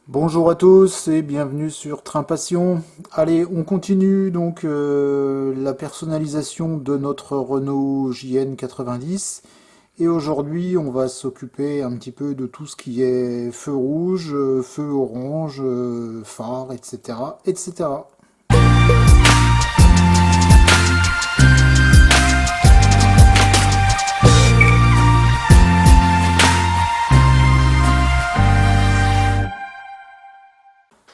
Bonjour à tous et bienvenue sur Train Passion. Allez, on continue donc la personnalisation de notre Renault JN 90 et aujourd'hui on va s'occuper un petit peu de tout ce qui est feu rouge, feu orange, phare, etc., etc.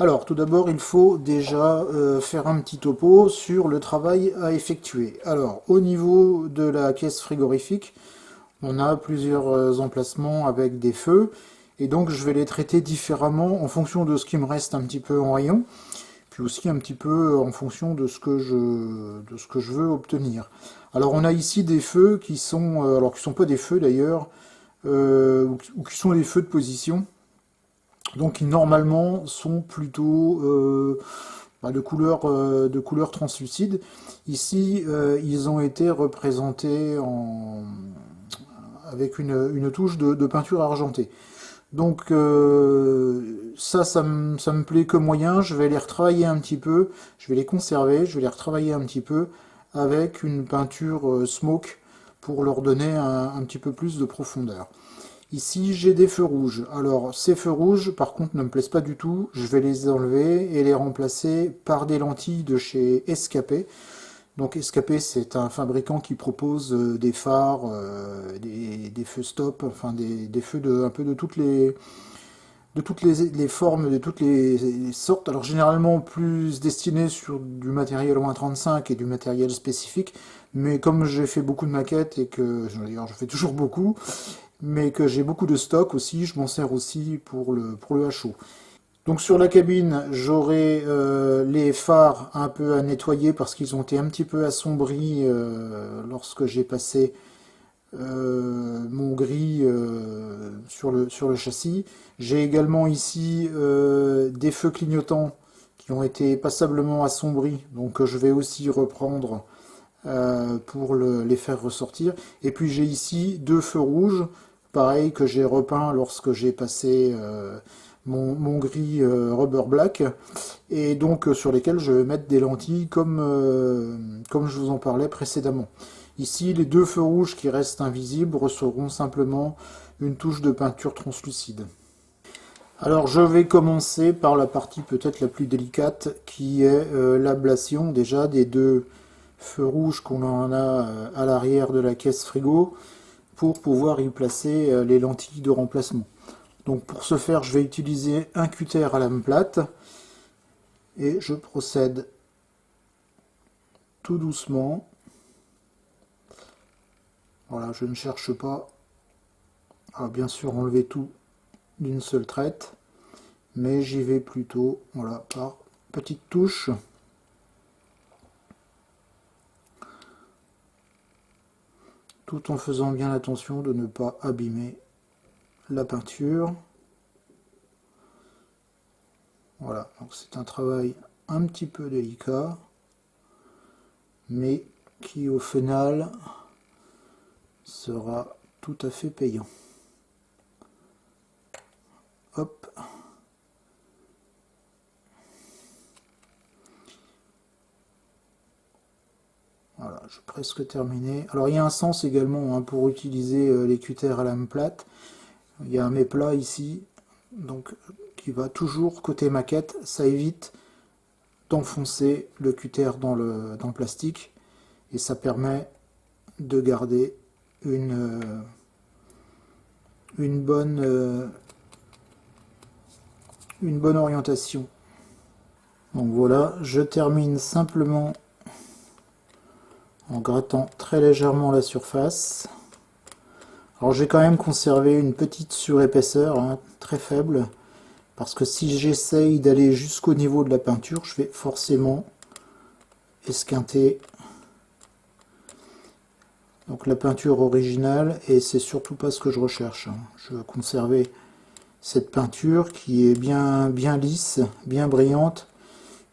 Alors, tout d'abord, il faut déjà faire un petit topo sur le travail à effectuer. Alors, au niveau de la caisse frigorifique, on a plusieurs emplacements avec des feux, et donc je vais les traiter différemment en fonction de ce qui me reste un petit peu en rayon, puis aussi un petit peu en fonction de ce que je veux obtenir. Alors, on a ici des feux qui sont, alors qui sont pas des feux d'ailleurs, ou qui sont des feux de position. Donc qui normalement sont plutôt de couleur translucide. Ici, ils ont été représentés avec une touche de peinture argentée. Donc ça me plaît que moyen. Je vais les retravailler un petit peu, je vais les conserver, je vais les retravailler un petit peu avec une peinture smoke pour leur donner un petit peu plus de profondeur. Ici, j'ai des feux rouges. Alors, ces feux rouges, par contre, ne me plaisent pas du tout. Je vais les enlever et les remplacer par des lentilles de chez Escapé. Donc, Escapé, c'est un fabricant qui propose des phares, des feux stop, enfin des feux un peu de toutes les formes, de toutes les sortes. Alors, généralement, plus destinés sur du matériel moins 35 et du matériel spécifique. Mais comme j'ai fait beaucoup de maquettes et que, d'ailleurs, je fais toujours beaucoup, mais que j'ai beaucoup de stock aussi, je m'en sers aussi pour le HO. Donc sur la cabine, j'aurai les phares un peu à nettoyer parce qu'ils ont été un petit peu assombris lorsque j'ai passé mon gris sur le châssis. J'ai également ici des feux clignotants qui ont été passablement assombris, donc je vais aussi reprendre pour les faire ressortir. Et puis j'ai ici deux feux rouges, pareil que j'ai repeint lorsque j'ai passé mon gris rubber black, et donc sur lesquels je vais mettre des lentilles comme je vous en parlais précédemment. Ici, les deux feux rouges qui restent invisibles recevront simplement une touche de peinture translucide. Alors je vais commencer par la partie peut-être la plus délicate qui est l'ablation déjà des deux feux rouges qu'on en a à l'arrière de la caisse frigo pour pouvoir y placer les lentilles de remplacement. Donc pour ce faire, je vais utiliser un cutter à lame plate et je procède tout doucement. Voilà, je ne cherche pas à bien sûr enlever tout d'une seule traite, mais j'y vais plutôt voilà, par petites touches. Tout en faisant bien attention de ne pas abîmer la peinture. Voilà, donc c'est un travail un petit peu délicat, mais qui au final sera tout à fait payant. Hop. Voilà, je suis presque terminé. Alors il y a un sens également hein, pour utiliser les cutters à lame plate. Il y a un méplat ici, donc qui va toujours côté maquette. Ça évite d'enfoncer le cutter dans le plastique et ça permet de garder une une bonne orientation. Donc voilà, je termine simplement en grattant très légèrement la surface. Alors j'ai quand même conservé une petite surépaisseur, hein, très faible, parce que si j'essaye d'aller jusqu'au niveau de la peinture, je vais forcément esquinter donc la peinture originale, et c'est surtout pas ce que je recherche. Hein. Je veux conserver cette peinture qui est bien lisse, bien brillante,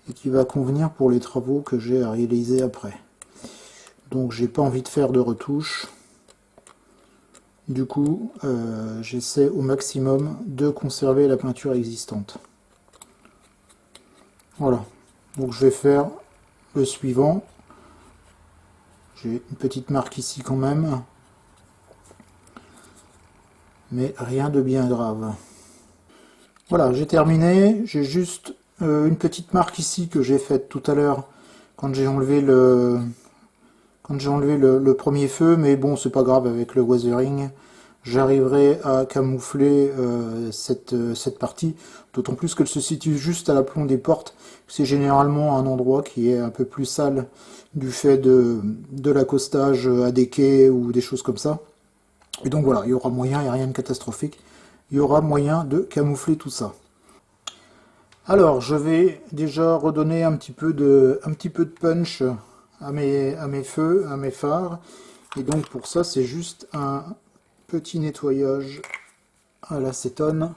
et qui va convenir pour les travaux que j'ai à réaliser après. Donc j'ai pas envie de faire de retouches. Du coup, j'essaie au maximum de conserver la peinture existante. Voilà, donc je vais faire le suivant. J'ai une petite marque ici quand même, mais rien de bien grave. Voilà, j'ai terminé. J'ai juste une petite marque ici que j'ai faite tout à l'heure quand j'ai enlevé le premier feu, mais bon, c'est pas grave avec le weathering. J'arriverai à camoufler cette partie, d'autant plus qu'elle se situe juste à l'aplomb des portes. C'est généralement un endroit qui est un peu plus sale du fait de l'accostage à des quais ou des choses comme ça. Et donc voilà, il y aura moyen, il n'y a rien de catastrophique, il y aura moyen de camoufler tout ça. Alors, je vais déjà redonner un petit peu de punch à mes feux, à mes phares. Et donc pour ça, c'est juste un petit nettoyage à l'acétone.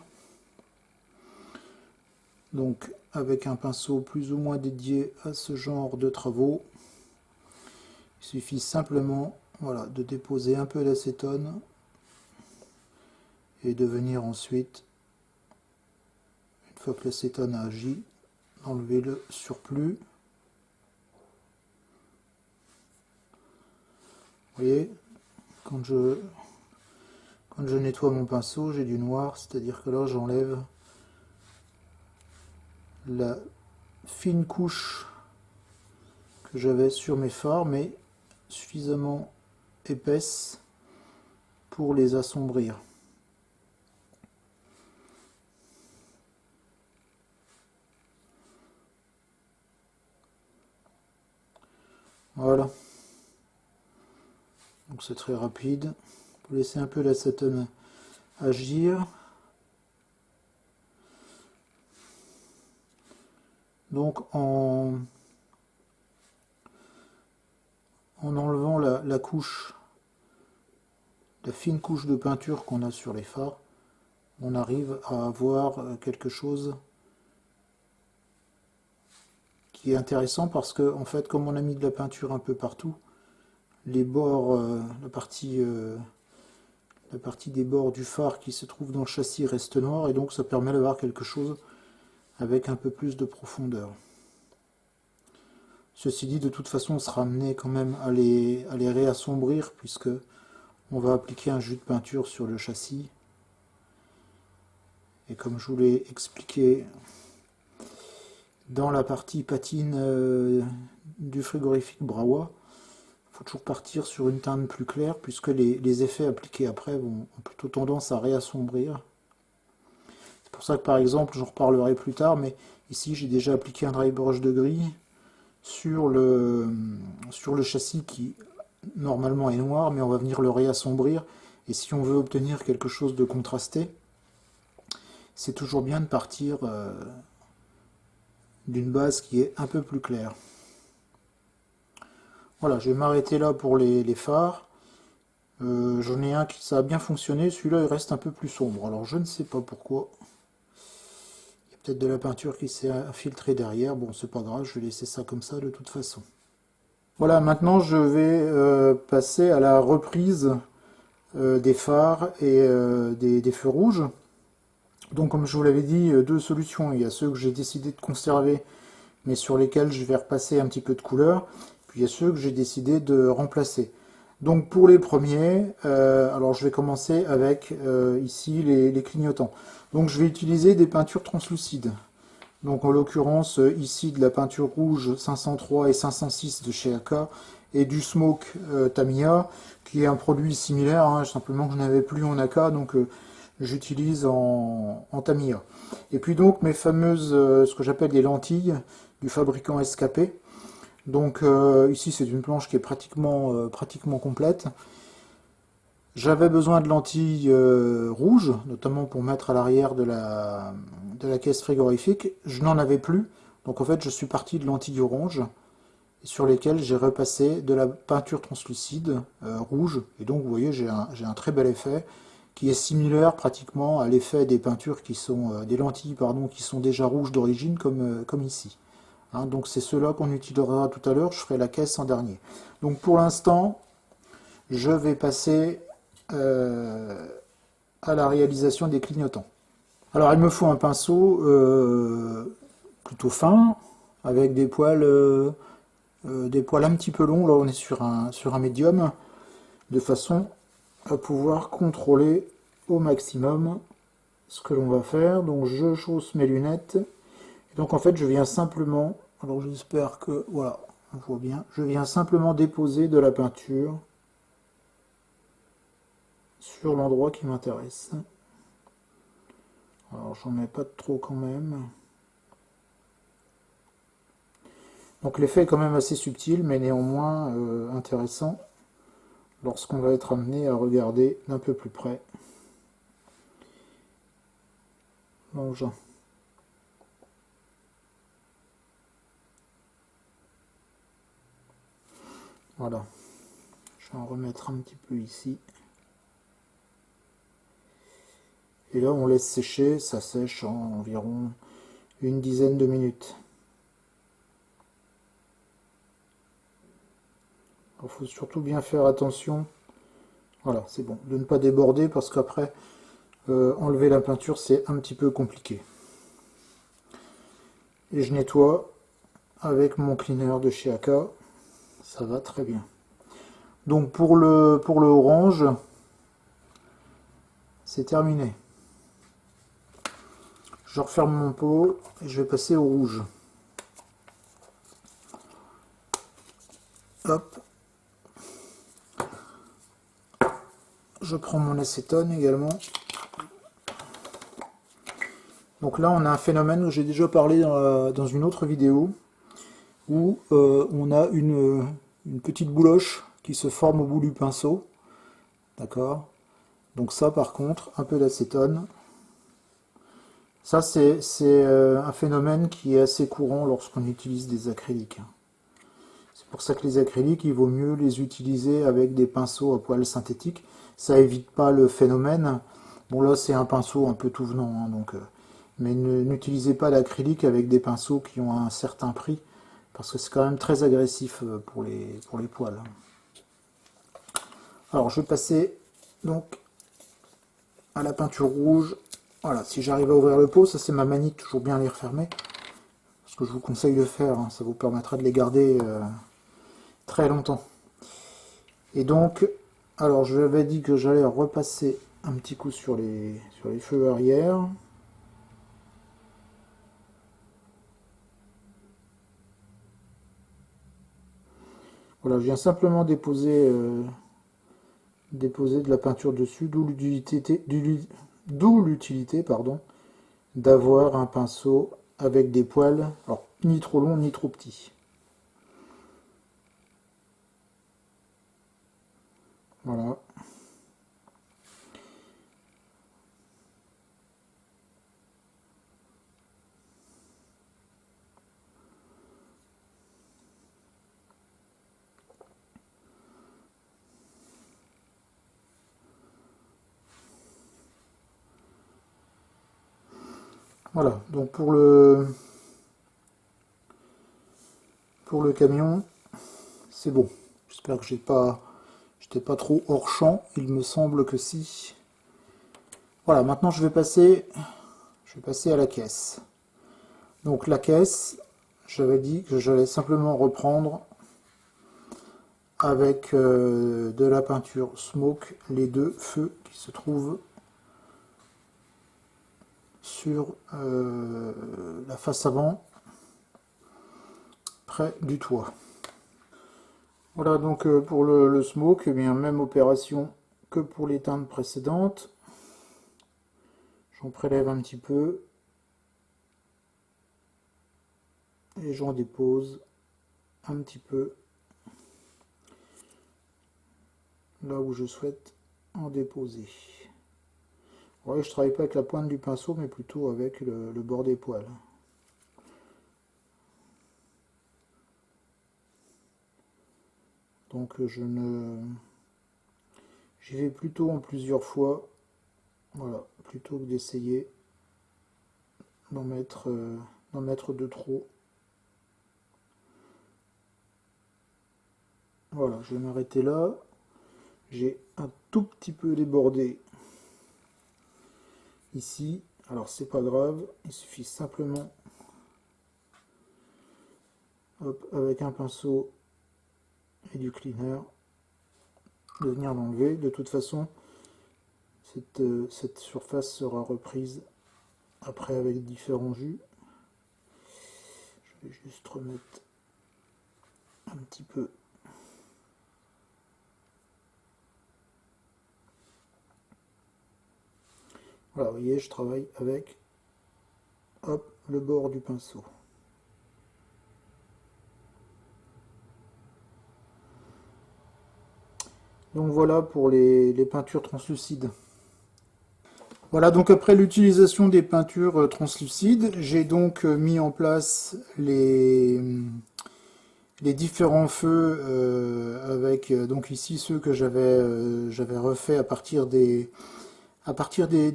Donc avec un pinceau plus ou moins dédié à ce genre de travaux. Il suffit simplement, voilà, de déposer un peu d'acétone et de venir ensuite, une fois que l'acétone a agi, enlever le surplus. Vous voyez, quand je nettoie mon pinceau, j'ai du noir, c'est-à-dire que là j'enlève la fine couche que j'avais sur mes phares, mais suffisamment épaisse pour les assombrir. Voilà. Donc c'est très rapide. Vous laissez un peu l'acétone agir. Donc en enlevant la couche, la fine couche de peinture qu'on a sur les phares, on arrive à avoir quelque chose qui est intéressant parce que en fait comme on a mis de la peinture un peu partout, les bords, la partie des bords du phare qui se trouve dans le châssis reste noire et donc ça permet d'avoir quelque chose avec un peu plus de profondeur. Ceci dit, de toute façon, on sera amené quand même à les réassombrir puisque on va appliquer un jus de peinture sur le châssis. Et comme je vous l'ai expliqué dans la partie patine du frigorifique Brawa, il faut toujours partir sur une teinte plus claire puisque les effets appliqués après ont plutôt tendance à réassombrir. C'est pour ça que par exemple, j'en reparlerai plus tard, mais ici j'ai déjà appliqué un dry brush de gris sur le châssis qui normalement est noir, mais on va venir le réassombrir. Et si on veut obtenir quelque chose de contrasté, c'est toujours bien de partir d'une base qui est un peu plus claire. Voilà, je vais m'arrêter là pour les phares. J'en ai un qui ça a bien fonctionné, celui-là il reste un peu plus sombre. Alors je ne sais pas pourquoi. Il y a peut-être de la peinture qui s'est infiltrée derrière. Bon, c'est pas grave, je vais laisser ça comme ça de toute façon. Voilà, maintenant je vais passer à la reprise des phares et des feux rouges. Donc comme je vous l'avais dit, deux solutions. Il y a ceux que j'ai décidé de conserver, mais sur lesquels je vais repasser un petit peu de couleur. Puis il y a ceux que j'ai décidé de remplacer. Donc pour les premiers, alors je vais commencer avec ici les clignotants. Donc je vais utiliser des peintures translucides. Donc en l'occurrence ici de la peinture rouge 503 et 506 de chez AK et du Smoke Tamiya qui est un produit similaire, hein, simplement que je n'avais plus en AK donc j'utilise en Tamiya. Et puis donc mes fameuses, ce que j'appelle des lentilles du fabricant SKP. Donc ici c'est une planche qui est pratiquement complète. J'avais besoin de lentilles rouges, notamment pour mettre à l'arrière de la caisse frigorifique. Je n'en avais plus, donc en fait je suis parti de lentilles orange, sur lesquelles j'ai repassé de la peinture translucide rouge. Et donc vous voyez j'ai un très bel effet qui est similaire pratiquement à l'effet des peintures qui sont des lentilles pardon, qui sont déjà rouges d'origine comme ici. Hein, donc c'est ceux-là qu'on utilisera tout à l'heure, je ferai la caisse en dernier. Donc pour l'instant, je vais passer à la réalisation des clignotants. Alors il me faut un pinceau plutôt fin, avec des poils un petit peu longs. Là, on est sur un médium, de façon à pouvoir contrôler au maximum ce que l'on va faire. Donc, je chausse mes lunettes. Et donc, en fait, je viens simplement, alors j'espère que, voilà, on voit bien, je viens simplement déposer de la peinture sur l'endroit qui m'intéresse. Alors, j'en mets pas trop quand même. Donc l'effet est quand même assez subtil, mais néanmoins intéressant lorsqu'on va être amené à regarder d'un peu plus près l'engin. Voilà. Je vais en remettre un petit peu ici. Et là, on laisse sécher. Ça sèche en environ une dizaine de minutes. Il faut surtout bien faire attention. Voilà, c'est bon. De ne pas déborder parce qu'après, enlever la peinture, c'est un petit peu compliqué. Et je nettoie avec mon cleaner de chez Aka. Ça va très bien. Donc pour le orange, c'est terminé. Je referme mon pot et je vais passer au rouge. Hop. Je prends mon acétone également. Donc là, on a un phénomène que j'ai déjà parlé dans une autre vidéo, où on a une petite bouloche qui se forme au bout du pinceau. D'accord? Donc ça, par contre, un peu d'acétone. Ça, c'est un phénomène qui est assez courant lorsqu'on utilise des acryliques. C'est pour ça que les acryliques, il vaut mieux les utiliser avec des pinceaux à poils synthétiques. Ça évite pas le phénomène. Bon, là, c'est un pinceau un peu tout venant, hein, donc, mais n'utilisez pas l'acrylique avec des pinceaux qui ont un certain prix, parce que c'est quand même très agressif pour les poils. Alors, je vais passer donc à la peinture rouge. Voilà, si j'arrive à ouvrir le pot, ça c'est ma manie, toujours bien les refermer. Ce que je vous conseille de faire, hein, ça vous permettra de les garder très longtemps. Et donc, alors je l'avais dit que j'allais repasser un petit coup sur les feux arrière. Voilà, je viens simplement déposer de la peinture dessus, d'où l'utilité, pardon, d'avoir un pinceau avec des poils, alors ni trop longs ni trop petits. Voilà. Voilà, donc pour le camion, c'est bon. J'espère que j'étais pas trop hors champ. Il me semble que si. Voilà, maintenant je vais passer à la caisse. Donc la caisse, j'avais dit que j'allais simplement reprendre avec de la peinture smoke les deux feux qui se trouvent sur la face avant, près du toit. Voilà donc pour le smoke, eh bien, même opération que pour les teintes précédentes. J'en prélève un petit peu et j'en dépose un petit peu là où je souhaite en déposer. Ouais, je travaille pas avec la pointe du pinceau, mais plutôt avec le bord des poils. Donc j'y vais plutôt en plusieurs fois, voilà, plutôt que d'essayer d'en mettre de trop. Voilà, je vais m'arrêter là. J'ai un tout petit peu débordé ici. Alors c'est pas grave, il suffit simplement hop, avec un pinceau et du cleaner, de venir l'enlever. De toute façon, cette surface sera reprise après avec différents jus. Je vais juste remettre un petit peu. Voilà, vous voyez, je travaille avec, hop, le bord du pinceau. Donc voilà pour les peintures translucides. Voilà, donc après l'utilisation des peintures translucides, j'ai donc mis en place les différents feux avec donc ici ceux que j'avais refait à partir des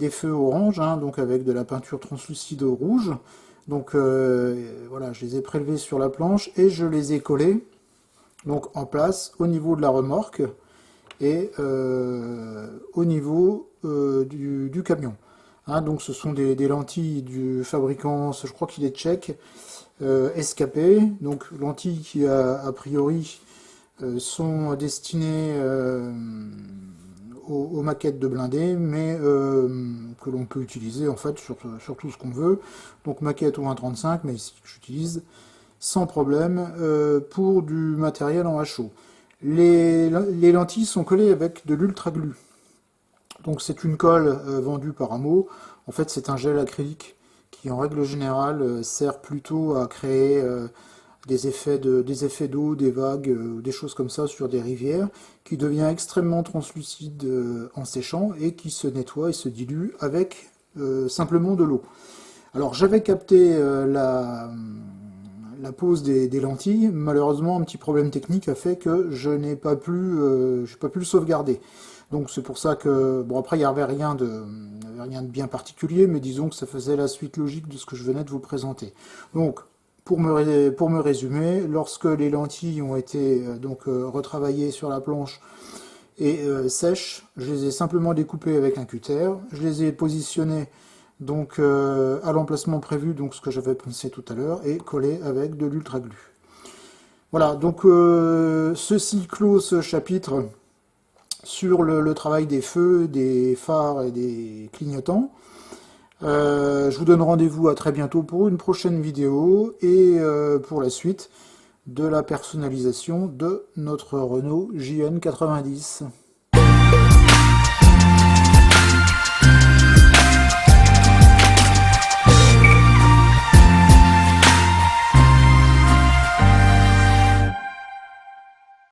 feux orange, hein, donc avec de la peinture translucide au rouge. Donc voilà, je les ai prélevés sur la planche et je les ai collés donc en place au niveau de la remorque et au niveau du camion. Hein, donc ce sont des lentilles du fabricant, je crois qu'il est tchèque, SKP, donc lentilles qui a priori sont destinées aux maquettes de blindés, mais que l'on peut utiliser en fait sur tout ce qu'on veut. Donc maquette au 1.35, mais ici j'utilise sans problème pour du matériel en HO. Les lentilles sont collées avec de l'ultra glue. Donc c'est une colle vendue par Amo. En fait c'est un gel acrylique qui en règle générale sert plutôt à créer des effets d'eau, des vagues, des choses comme ça sur des rivières, qui devient extrêmement translucide en séchant et qui se nettoie et se dilue avec simplement de l'eau. Alors j'avais capté la pose des lentilles. Malheureusement, un petit problème technique a fait que je n'ai pas pu le sauvegarder. Donc c'est pour ça que, bon après il n'y avait rien de bien particulier, mais disons que ça faisait la suite logique de ce que je venais de vous présenter. Donc pour me résumer, lorsque les lentilles ont été retravaillées sur la planche et sèches, je les ai simplement découpées avec un cutter, je les ai positionnées donc à l'emplacement prévu, donc ce que j'avais pensé tout à l'heure, et collées avec de l'ultra glue. Voilà, donc ceci clôt ce chapitre sur le travail des feux, des phares et des clignotants. Je vous donne rendez-vous à très bientôt pour une prochaine vidéo et pour la suite de la personnalisation de notre Renault JN 90.